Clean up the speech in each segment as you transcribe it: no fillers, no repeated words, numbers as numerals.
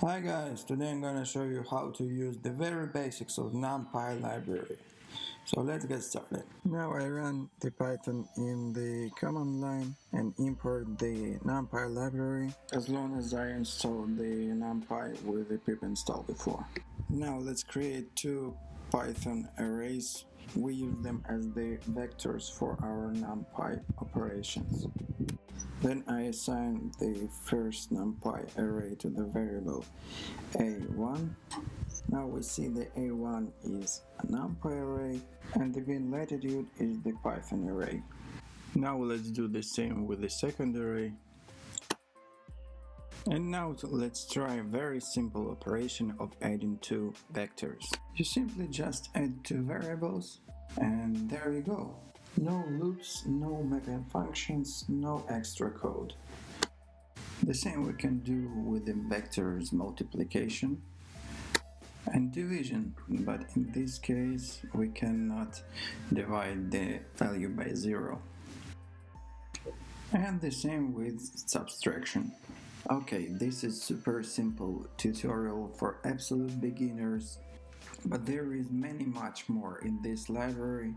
Hi guys, today I'm gonna show you how to use the very basics of Numpy library. So let's get started. Now I run the Python in the command line and import the Numpy library as long as I install the Numpy with the pip install before. Now let's create two Python arrays. We use them as the vectors for our Numpy operations. Then I assign the first Numpy array to the variable a1. Now we see the a1 is a Numpy array and the bin latitude is the Python array. Now let's do the same with the second array. And now let's try a very simple operation of adding two vectors. You simply just add two variables and there you go. No loops, no mapping functions, no extra code. The same we can do with the vectors multiplication and division, but in this case we cannot divide the value by 0. And the same with subtraction. Okay, this is super simple tutorial for absolute beginners, but there is much more in this library,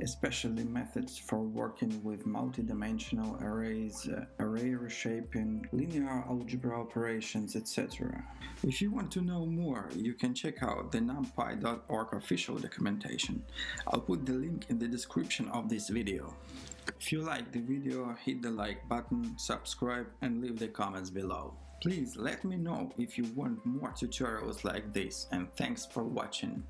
especially methods for working with multidimensional arrays, array reshaping, linear algebra operations, etc. If you want to know more, you can check out the numpy.org official documentation. I'll put the link in the description of this video. If you like the video, hit the like button, subscribe and leave the comments below. Please let me know if you want more tutorials like this, and thanks for watching.